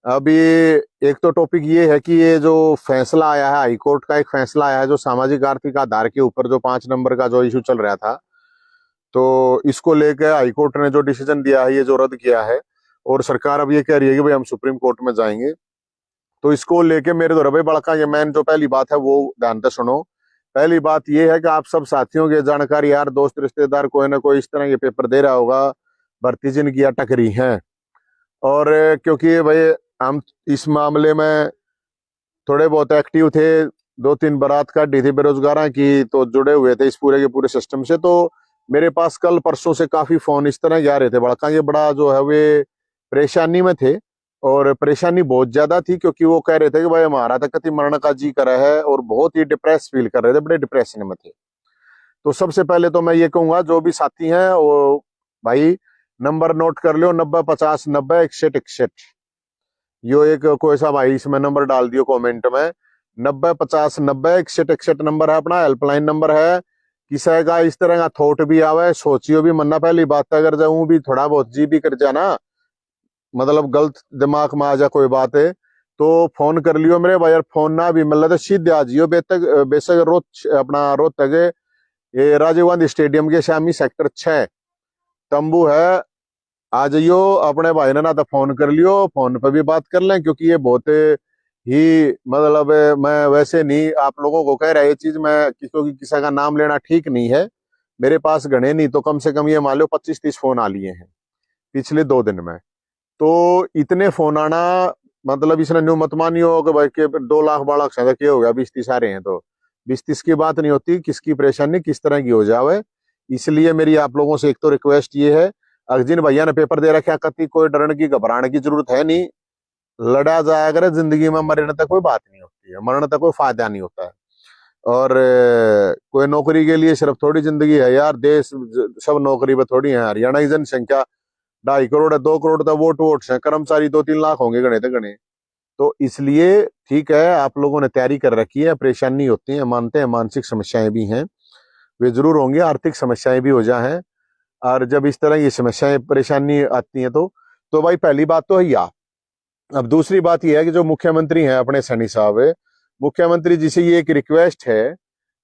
अभी एक तो टॉपिक ये है कि ये जो फैसला आया है, हाई कोर्ट का एक फैसला आया है जो सामाजिक आर्थिक आधार के ऊपर जो 5 नंबर का जो इशू चल रहा था, तो इसको लेकर हाई कोर्ट ने जो डिसीजन दिया है, ये जो रद्द किया है, और सरकार अब ये कह रही है कि भाई हम सुप्रीम कोर्ट में जाएंगे। तो इसको लेके मेरे तो रबे बड़का ये मैन जो पहली बात है वो ध्यान से सुनो। पहली बात ये है कि आप सब साथियों की जानकारी, यार दोस्त रिश्तेदार कोई ना कोई इस तरह के पेपर दे रहा होगा, भर्ती जिनकी अटक रही है। और क्योंकि भाई हम इस मामले में थोड़े बहुत एक्टिव थे, 2-3 बारात काटी थी बेरोजगारों की, तो जुड़े हुए थे इस पूरे के पूरे सिस्टम से। तो मेरे पास कल परसों से काफी फोन इस तरह के आ रहे थे, बड़का ये बड़ा जो है वे परेशानी में थे, और परेशानी बहुत ज्यादा थी, क्योंकि वो कह रहे थे कि भाई हमारा तो कति मरण का जी कर रहा है, और बहुत ही डिप्रेस फील कर रहे थे, बड़े डिप्रेशन में थे। तो सबसे पहले तो मैं ये कहूंगा, जो भी साथी हैं वो भाई नंबर नोट कर लो, 90 50 90 61 61। यो एक कोई सा भाई इसमें नंबर डाल दियो कमेंट में, 90 50 90 61 61 नंबर है अपना, हेल्पलाइन नंबर है। किसी का इस तरह का थॉट भी आवे, सोचियो भी मन्ना, पहली बात अगर जाऊं भी थोड़ा बहुत जी भी कर जाना, मतलब गलत दिमाग में आ जा कोई बात है, तो फोन कर लियो मेरे भाई। यार फोन ना भी मतलब तो सीधे आ जियो, बेतक बेशक अपना रोहतक ये राजीव गांधी स्टेडियम के सामने सेक्टर 6 तंबू है, आ जाइयो। अपने भाई ने ना तो फोन कर लियो, फोन पे भी बात कर लें, क्योंकि ये बहुत ही मतलब मैं वैसे नहीं आप लोगों को कह रहा ये चीज, मैं क्योंकि किसी का नाम लेना ठीक नहीं है। मेरे पास गणे नहीं तो कम से कम ये मान लो 25-30 फोन आ लिए हैं पिछले 2 दिन में। तो इतने फोन आना मतलब इसने न्यू मत मानियो कि भाई के 2 लाख 12 लाख से क्या हो गया, 20-30 आ रहे हैं, तो 20-30 की बात नहीं होती, किसकी परेशानी किस तरह की हो जावे। इसलिए मेरी आप लोगों से एक तो रिक्वेस्ट ये है, अगर जिन भैया ने पेपर दे रखा, कति कोई डरने की घबराने की जरूरत है नहीं। लड़ा जाया करे जिंदगी में, मरने तक कोई बात नहीं होती है, मरने तक कोई फायदा नहीं होता है। और कोई नौकरी के लिए सिर्फ थोड़ी जिंदगी है यार, देश सब नौकरी पे थोड़ी है। हरियाणा की जनसंख्या 2.5 करोड़ है, 2 करोड़ तक वोट वोट है, कर्मचारी 2-3 लाख होंगे गणे तो गणे। तो इसलिए ठीक है, आप लोगों ने तैयारी कर रखी है, परेशानी होती है मानते हैं, मानसिक समस्याएं भी हैं, वे जरूर होंगी, आर्थिक समस्याएं भी हो जाए। और जब इस तरह की समस्याएं परेशानी आती हैं तो भाई पहली बात तो है या। अब दूसरी बात यह है कि जो मुख्यमंत्री हैं अपने सैनी साहब, मुख्यमंत्री जी से ये एक रिक्वेस्ट है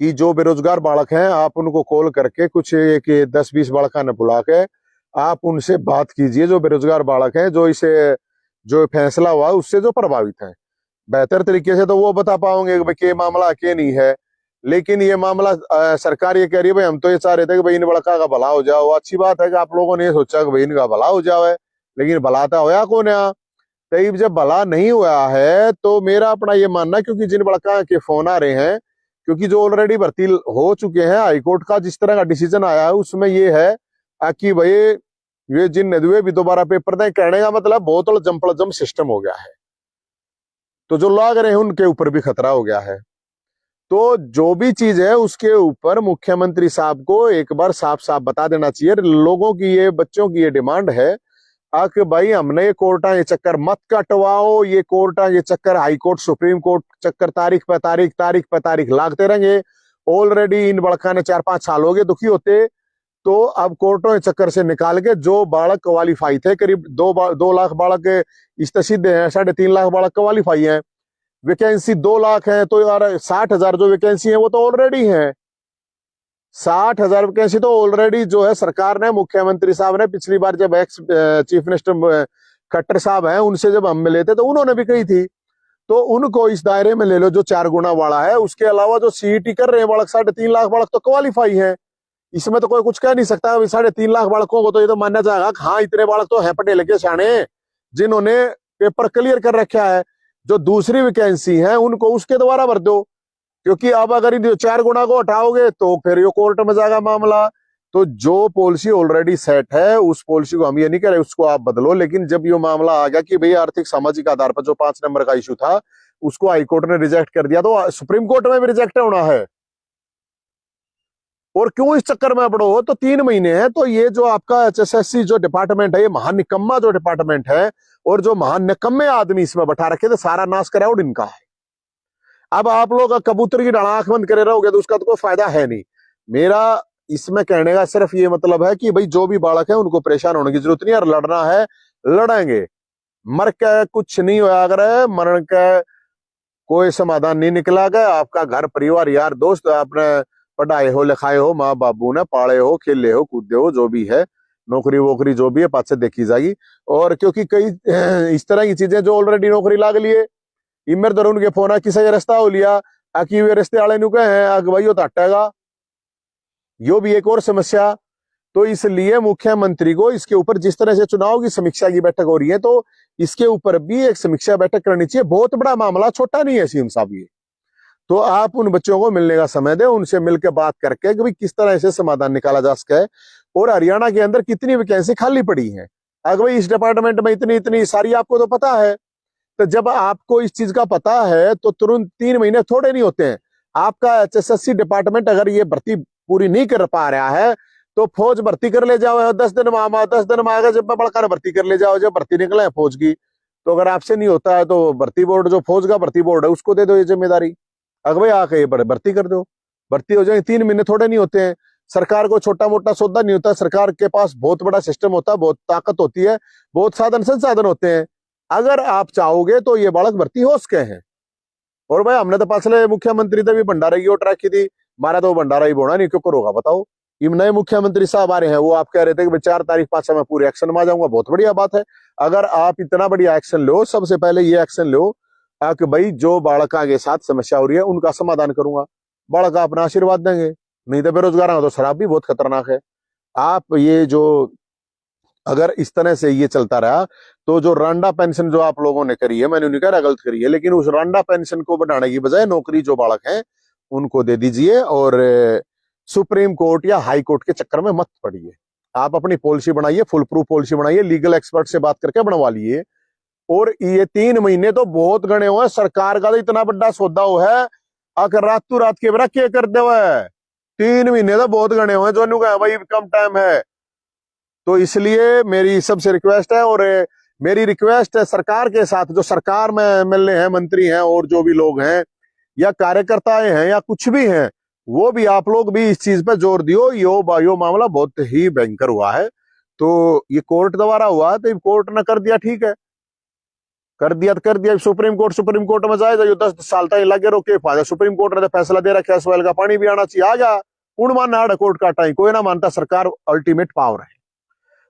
कि जो बेरोजगार बालक हैं आप उनको कॉल करके कुछ एक 10-20 बालका ने बुला के आप उनसे बात कीजिए, जो बेरोजगार बालक हैं, जो इसे जो फैसला हुआ उससे जो प्रभावित हैं, बेहतर तरीके से तो वो बता पाओगे कि भाई के मामला के नहीं है। लेकिन ये मामला सरकार ये कह रही है भाई हम तो ये चाह रहे थे कि भाई इन बड़का का भला हो जाओ। अच्छी बात है कि आप लोगों ने ये सोचा कि भाई इनका भला हो जाए, लेकिन भला तो होया कौन है। तब जब भला नहीं हुआ है तो मेरा अपना ये मानना, क्योंकि जिन बड़का के फोन आ रहे हैं, क्योंकि जो ऑलरेडी भर्ती हो चुके हैं, हाईकोर्ट का जिस तरह का डिसीजन आया है उसमें ये है कि भाई ये जिन नदुए भी दोबारा पेपर दें, कहने का मतलब बहुत जम सिस्टम हो गया है, तो जो लाग रहे हैं उनके ऊपर भी खतरा हो गया है। तो जो भी चीज है उसके ऊपर मुख्यमंत्री साहब को एक बार साफ साफ बता देना चाहिए। लोगों की ये, बच्चों की ये डिमांड है कि भाई हमने ये कोर्टा ये चक्कर मत कटवाओ, ये कोर्टा ये चक्कर, हाई कोर्ट सुप्रीम कोर्ट चक्कर, तारीख पे तारीख तारीख पे तारीख लागते रहेंगे। ऑलरेडी इन बड़का ने 4-5 साल हो गए दुखी होते, तो अब कोर्टों के चक्कर से निकाल के जो बालक क्वालिफाई थे, करीब 2 लाख बालक इस सीधे हैं, 3.5 लाख बालक क्वालिफाई हैं, वैकेंसी 2 लाख है, तो यार 60,000 जो वैकेंसी है वो तो ऑलरेडी है। 60,000 वैकेंसी तो ऑलरेडी जो है सरकार ने, मुख्यमंत्री साहब ने पिछली बार जब एक्स चीफ मिनिस्टर खट्टर साहब हैं उनसे जब हम मिले थे तो उन्होंने भी कही थी, तो उनको इस दायरे में ले लो जो 4 गुना वाला है। उसके अलावा जो सीईटी कर रहे हैं बालक, 3.5 लाख बालक तो क्वालिफाई है, इसमें तो कोई कुछ कह नहीं सकता। 3.5 लाख बालकों को तो ये तो मानना जाएगा हाँ इतने बालक तो है पढ़े लिखे सियाने जिन्होंने पेपर क्लियर कर रखा है। जो दूसरी वैकेंसी है उनको उसके द्वारा भर दो, क्योंकि अब अगर इन 4 गुना को हटाओगे तो फिर ये कोर्ट में जाएगा मामला। तो जो पॉलिसी ऑलरेडी सेट है उस पॉलिसी को हम ये नहीं कह रहे उसको आप बदलो, लेकिन जब ये मामला आ गया कि भाई आर्थिक सामाजिक आधार पर जो 5 नंबर का इशू था उसको हाईकोर्ट ने रिजेक्ट कर दिया, तो सुप्रीम कोर्ट में भी रिजेक्ट होना है। और क्यों इस चक्कर में पड़ो, तो 3 महीने हैं। तो ये जो आपका एचएसएससी जो डिपार्टमेंट है, ये महानिकम्मा जो डिपार्टमेंट है, और जो महानिकम्मे आदमी इसमें बैठा रखे थे, सारा नाश कराओ इनका है। अब आप लोग कबूतर की आंख बंद करे रहोगे तो उसका तो कोई फायदा है नहीं। मेरा इसमें कहने का सिर्फ ये मतलब है कि भाई जो भी बालक है उनको परेशान होने की जरूरत नहीं है, और लड़ना है लड़ेंगे। मर के कुछ नहीं होया, अगर मरण के कोई समाधान नहीं निकला गया, आपका घर परिवार यार दोस्त आपने पढ़ाए हो लिखाए हो, माँ बाबू ने पाले हो, खेले हो कूदे हो, जो भी है नौकरी वोकरी जो भी है पास से देखी जाएगी। और क्योंकि कई इस तरह की चीजें जो ऑलरेडी नौकरी लाग लिए, इमर दर उनके फोन किसी रास्ता हो लिया आकि वे रस्ते वाले नु कहे हैं अग भाई तो हटेगा, यो भी एक और समस्या। तो इसलिए मुख्यमंत्री को इसके ऊपर, जिस तरह से चुनाव की समीक्षा की बैठक हो रही है, तो इसके ऊपर भी एक समीक्षा बैठक करनी चाहिए। बहुत बड़ा मामला, छोटा नहीं है सीएम साहब ये। तो आप उन बच्चों को मिलने का समय दें, उनसे मिलकर बात करके कि भाई किस तरह से समाधान निकाला जा सके। और हरियाणा के अंदर कितनी वैकेंसी खाली पड़ी है, अगर भाई इस डिपार्टमेंट में इतनी इतनी सारी आपको तो पता है। तो जब आपको इस चीज का पता है तो तुरंत 3 महीने थोड़े नहीं होते हैं। आपका एचएसएससी डिपार्टमेंट अगर ये भर्ती पूरी नहीं कर पा रहा है तो फौज भर्ती कर ले जाओ 10 दिन में, 10 दिन में आगे जब बड़का भर्ती कर ले जाओ, जब भर्ती निकले फौज की। तो अगर आपसे नहीं होता है तो भर्ती बोर्ड, जो फौज का भर्ती बोर्ड है, उसको दे दो ये जिम्मेदारी। अगर भाई आके ये भर्ती कर दो, भर्ती हो जाए। 3 महीने थोड़े नहीं होते हैं। सरकार को छोटा मोटा सौदा नहीं होता, सरकार के पास बहुत बड़ा सिस्टम होता है, बहुत ताकत होती है, बहुत साधन संसाधन होते हैं। अगर आप चाहोगे तो ये बालक भर्ती हो सके हैं। और भाई हमने तो पाछले मुख्यमंत्री तभी भंडारा की ट्रैक की थी, मारा तो भंडारा ही बोना नहीं, क्यों करोगा बताओ। इन नए मुख्यमंत्री साहब आ रहे हैं, वो आप कह रहे थे कि 4 तारीख पास मैं पूरे एक्शन में आ जाऊंगा, बहुत बढ़िया बात है। अगर आप इतना बढ़िया एक्शन लो, सबसे पहले ये एक्शन लो कि भाई जो बालक के साथ समस्या हो रही है उनका समाधान करूंगा, बालक अपना आशीर्वाद देंगे। नहीं तो बेरोजगार तो शराब भी बहुत खतरनाक है। आप ये जो अगर इस तरह से ये चलता रहा तो जो रांडा पेंशन जो आप लोगों ने करी है, मैंने नहीं कह रहा गलत करी है, लेकिन उस रांडा पेंशन को बढ़ाने की बजाय नौकरी जो बालक हैं उनको दे दीजिए। और सुप्रीम कोर्ट या हाई कोर्ट के चक्कर में मत पड़िए। आप अपनी पॉलिसी बनाइए, फुल प्रूफ पॉलिसी बनाइए, लीगल एक्सपर्ट से बात करके बनवा लिए। और ये 3 महीने तो बहुत गणे हुए, सरकार का तो इतना बड़ा सौदा हो है, अगर रातों रात के बरा क्या कर दे हुए 3 महीने तो बहुत गणे हुए, जो भाई कम टाइम है। तो इसलिए मेरी सबसे रिक्वेस्ट है, और मेरी रिक्वेस्ट है सरकार के साथ, जो सरकार में एमएलए हैं, मंत्री हैं, और जो भी लोग हैं या कार्यकर्ताएं हैं या कुछ भी हैं, वो भी आप लोग भी इस चीज पे जोर दियो। यो मामला बहुत ही भयंकर हुआ है। तो ये कोर्ट द्वारा हुआ, तो कोर्ट ने कर दिया, ठीक है, कर दिया तो कर दिया। सुप्रीम कोर्ट में जाए जो 10 साल तक लगे रोके फायदा। सुप्रीम कोर्ट ने तो फैसला दे रखा है, सोयल का पानी भी आना चाहिए, आ गया। कौन मानना है कोर्ट का टाइम, कोई ना मानता। सरकार अल्टीमेट पावर है,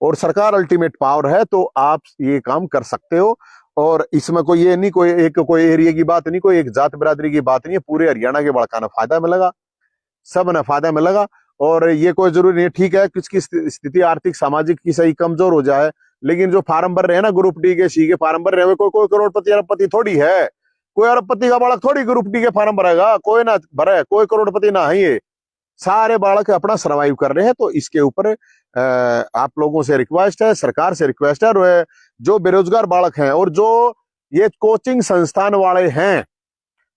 और सरकार अल्टीमेट पावर है, तो आप ये काम कर सकते हो। और इसमें कोई ये नहीं, कोई एरिया की बात नहीं, कोई एक जात बिरादरी की बात नहीं है। पूरे हरियाणा के बड़का ने फायदा मिलेगा, सब ने फायदा मिलेगा। और ये कोई जरूरी नहीं, ठीक है किसकी स्थिति आर्थिक सामाजिक की सही कमजोर हो जाए, लेकिन जो फार्म भर रहे हैं ना ग्रुप डी के सी के फार्म भर रहे हैं, कोई करोड़पति अरबपति थोड़ी है। कोई अरबपति का बालक थोड़ी ग्रुप डी के फार्म भरेगा, कोई ना भरे, कोई करोड़पति ना है। ये सारे बालक अपना सर्वाइव कर रहे हैं। तो इसके ऊपर आप लोगों से रिक्वेस्ट है, सरकार से रिक्वेस्ट है। और जो बेरोजगार बालक हैं और जो ये कोचिंग संस्थान वाले हैं,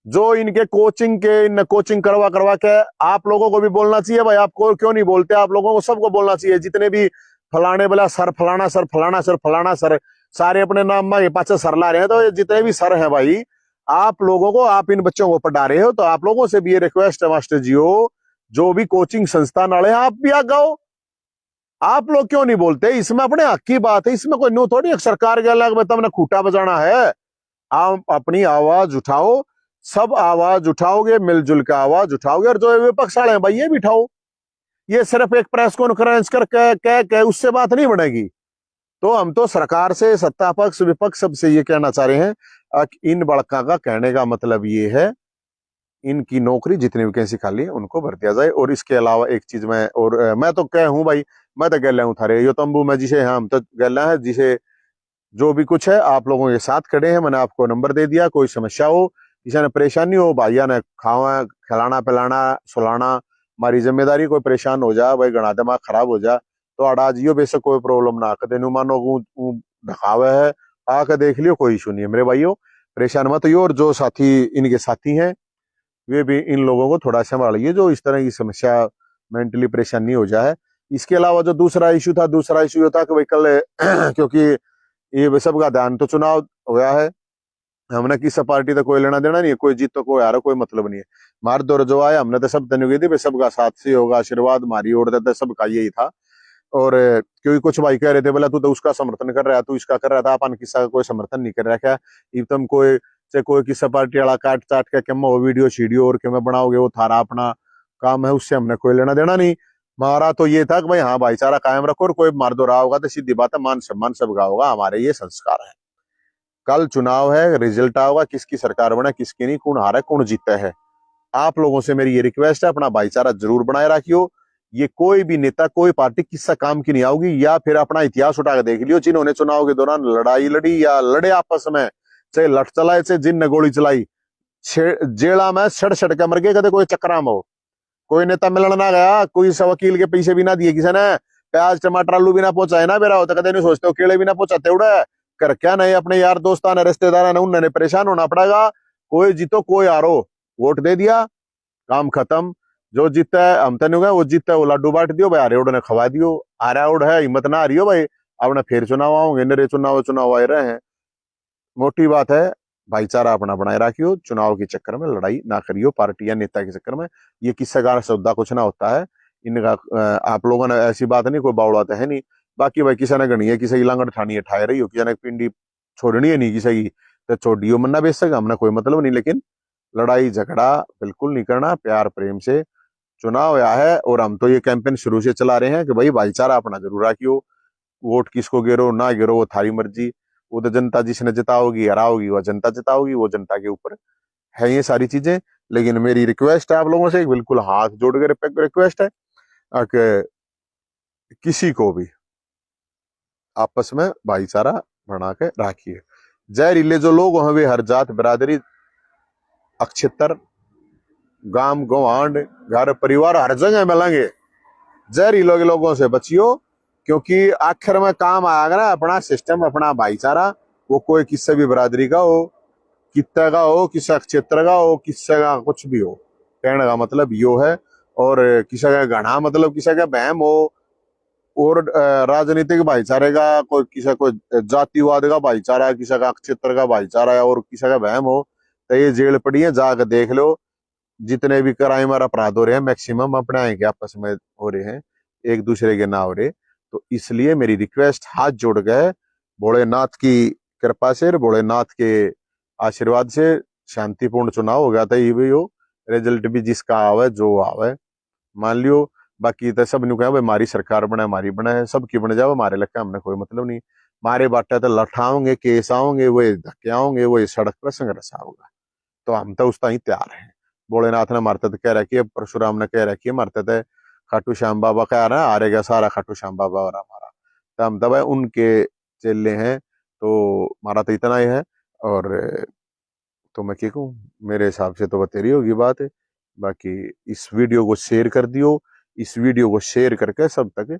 जो इनके कोचिंग करवा के, आप लोगों को भी बोलना चाहिए। भाई आपको क्यों नहीं बोलते, आप लोगों को सबको बोलना चाहिए। जितने भी फलाने वाला सर, फलाना सर, फलाना सर, फलाना सर, सारे अपने नाम में पाचे सर ला रहे हैं। तो जितने भी सर हैं भाई, आप लोगों को, आप इन बच्चों को पढ़ा रहे हो, तो आप लोगों से भी ये रिक्वेस्ट है मास्टर जी हो, जो भी कोचिंग संस्थान वाले हैं, आप भी आ जाओ। आप लोग क्यों नहीं बोलते, इसमें अपने हक की बात है, इसमें कोई नो थोड़ी सरकार के अलग में तुमने खूटा बजाना है। आप अपनी आवाज उठाओ, सब आवाज उठाओगे, मिलजुल के आवाज उठाओगे। और जो विपक्ष वाले हैं भाई, ये भी उठाओ। ये सिर्फ एक प्रेस कॉन्फ्रेंस करके कह उससे बात नहीं बढ़ेगी। तो हम तो सरकार से, सत्ता पक्ष विपक्ष सबसे ये कहना चाह रहे हैं, इन बड़का का कहने का मतलब ये है, इनकी नौकरी जितनी वैकेंसी खाली है उनको भर दिया जाए। और इसके अलावा एक चीज मैं तो कह हूं भाई, मैं तो गैला हूं थारे यो तंबू में, जिसे हम तो गैला है, जिसे जो भी कुछ है आप लोगों के साथ खड़े हैं। मैंने आपको नंबर दे दिया, कोई समस्या हो, किसी ने परेशानी हो, भाइया ने खावा खिलाना पिलाना सुलाना हमारी जिम्मेदारी। कोई परेशान हो जा भाई, गणा दिमाग खराब हो जा, तो अड़ा जियो, बेशक कोई प्रॉब्लम ना कर देनु, मानो ढकावे है, आके देख लियो, कोई इशू नहीं है मेरे भाइयों, परेशान मत हो। और जो साथी इनके साथी हैं वे भी इन लोगों को थोड़ा संभालिए, जो इस तरह की समस्या मेंटली परेशान नहीं हो जाए। इसके अलावा जो दूसरा इशू था कि भाई कल क्योंकि ये सबका ध्यान तो चुनाव हो गया है, हमने किस पार्टी तो कोई लेना देना नहीं है, कोई जीत तो कोई हारा कोई मतलब नहीं है। मार दौर जो आया हमने तो सब तनु गई थी, सबका साथ से होगा, आशीर्वाद मारी ओर देते, सबका यही था। और क्योंकि कुछ भाई कह रहे थे बोला तू तो उसका समर्थन कर रहा है, तू इसका कर रहा था, अपन किसी का कोई समर्थन नहीं कर रहा क्या, ये तुम कोई से कोई किसी पार्टी वाला काट चाट के क्या वो वीडियो शीडियो और क्या बनाओगे, वो थारा अपना काम है, उससे हमने कोई लेना देना नहीं। हमारा तो ये था कि भाई हाँ भाईचारा कायम रखो, और कोई मार दो रहा होगा तो सीधी बात है मान सम्मान सबका होगा, हमारे ये संस्कार है। कल चुनाव है, रिजल्ट आओगा, किसकी सरकार बने किसकी नहीं, कौन हारा कौन जीता है। आप लोगों से मेरी ये रिक्वेस्ट है, अपना भाईचारा जरूर बनाए रखियो। ये कोई भी नेता कोई पार्टी किस्सा काम की नहीं आओगी, या फिर अपना इतिहास उठा के देख लियो, जिन्होंने चुनाव के दौरान लड़ाई लड़ी या लड़े आपस में, चाहे लठ चलाए चाहे जिन ने गोली चलाई, जेड़ा में सड़ सड़ के मर गए, कदे कोई चक्रा में हो, कोई नेता मिलने ना गया, कोई सा वकील के पैसे भी ना दिए किसी ने, प्याज टमाटर आलू भी ना पहुंचाए ना बेरा होता, कदे नहीं सोचते हो केले भी ना पहुंचाते उड़े कर क्या नहीं, अपने यार दोस्तान ने रिश्तेदार ने उन्होंने परेशान होना पड़ेगा। कोई जीतो कोई हारो, वोट दे दिया काम खत्म। जो जीता है हम तो वो जीता है वो लड्डू बांट दियो भाई, आरे ने खवा दियो, आरा उड़ है हिम्मत ना आ रही हो भाई, अपने फिर चुनाव आओगे, नरे चुनाव आए रहे हैं। मोटी बात है, भाईचारा अपना बनाए रखियो, चुनाव के चक्कर में लड़ाई ना करियो, पार्टी या नेता के चक्कर में, ये किस्सा का सौदा कुछ ना होता है इनका। आप लोगों ने ऐसी बात नहीं, कोई बावड़ा तो है नहीं। बाकी भाई किसी ने गणी है, किसी की लांगड़ ठानी है, ठाए रही हो, किसी ने पिंडी छोड़नी है नहीं किसी की, तो छोड़ियो मन्ना बेच सके, हमने कोई मतलब नहीं, लेकिन लड़ाई झगड़ा बिल्कुल नहीं करना, प्यार प्रेम से चुनाव आया है। और हम तो ये कैंपेन शुरू से चला रहे हैं कि भाई भाईचारा अपना जरूर रखियो, वोट किसको गिरो ना गिरो वो थारी मर्जी, वो तो जनता जिसने जिताओगी हराओगी, वो जनता जिताओगी, वो जनता के ऊपर है ये सारी चीजें। लेकिन मेरी रिक्वेस्ट है आप लोगों से, बिल्कुल हाथ जोड़ के रिक्वेस्ट है कि किसी को भी आपस में भाईचारा बना के रखिए। जहरीले जो लोग हैं वे हर जात बिरादरी अक्षेत्र गांव गवांड घर परिवार हर जगह मिलेंगे, जहरीले लोगों से बचियो, क्योंकि आखिर में काम आएगा ना अपना सिस्टम, अपना भाईचारा, वो कोई किसी भी बिरादरी का हो, कित्ते का हो, किसी क्षेत्र का हो, किसी का कुछ भी हो, कहने का मतलब यो है। और किसी का घना मतलब किसी का बहम हो, और राजनीतिक भाईचारे का कोई किसी को जातिवाद का भाईचारा, किसी का क्षेत्र का भाईचारा है और किसी का बहम हो, तो ये जेल पड़ी है, जाकर देख लो। जितने भी क्राइम और अपराध हो रहे हैं मैक्सिमम अपने यहाँ के आपस में हो रहे हैं, एक दूसरे के ना हो रहे। तो इसलिए मेरी रिक्वेस्ट हाथ जोड़ गए, भोलेनाथ की कृपा से, भोलेनाथ के आशीर्वाद से शांतिपूर्ण चुनाव हो गया था, ये भी हो रिजल्ट भी जिसका आवे जो आवे मान लियो। बाकी तो सब नु कहा भाई हमारी सरकार बने, हमारी बने है, सबकी बन जाओ, हमारे लगता हमने कोई मतलब नहीं। मारे बाटे तो लठाओगे, केस आओगे, वो धक्के आओगे, वो सड़क पर संघर्ष होगा, तो हम तो उस ही तैयार हैं। भोलेनाथ ने मारते थे कह रखी है, परशुराम ने कह रखी है मारते थे, खाटू श्याम बाबा कह रहा है आरेगा सारा खाटू श्याम बाबा और हमारा, तो हम तो भाई उनके चेले हैं, तो हमारा तो इतना ही है। और तो मैं क्या कहूँ, मेरे हिसाब से तो बतेरी होगी बात है। बाकी इस वीडियो को शेयर कर दियो, इस वीडियो को शेयर करके सब तक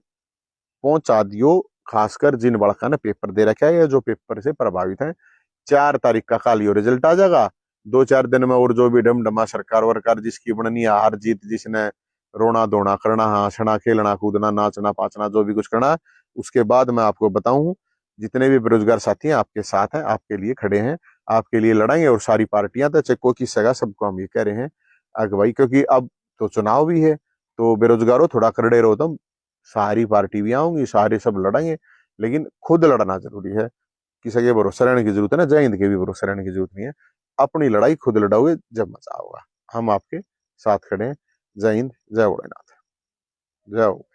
पहुंचा दियो, खासकर जिन बड़का ने पेपर दे रखा है या जो पेपर से प्रभावित है। 4 तारीख का कल यो रिजल्ट आ जाएगा, 2-4 दिन में, और जो भी डमडमा सरकार वरकार जिसकी बननी है, हार जीत जिसने रोना धोना करना, हंसना खेलना कूदना नाचना पाचना जो भी कुछ करना है, उसके बाद मैं आपको बताऊं, जितने भी बेरोजगार साथी हैं आपके साथ हैं, आपके लिए खड़े हैं, आपके लिए लड़ाएंगे। और सारी पार्टियां तो चेको की सगा सबको हम ये कह रहे हैं अगवाई, क्योंकि अब तो चुनाव भी है, तो बेरोजगारों थोड़ा करड़े रहो तुम, सारी पार्टी भी आऊंगी, सारे सब लड़ेंगे, लेकिन खुद लड़ना जरूरी है। किसी के भरोसा रहने की जरूरत है ना, जय हिंद के भी भरोसा रहने की जरूरत नहीं है। अपनी लड़ाई खुद लड़ाओगे जब मजा होगा, हम आपके साथ खड़े हैं। जय हिंद, जय भोलेनाथ, जय हो।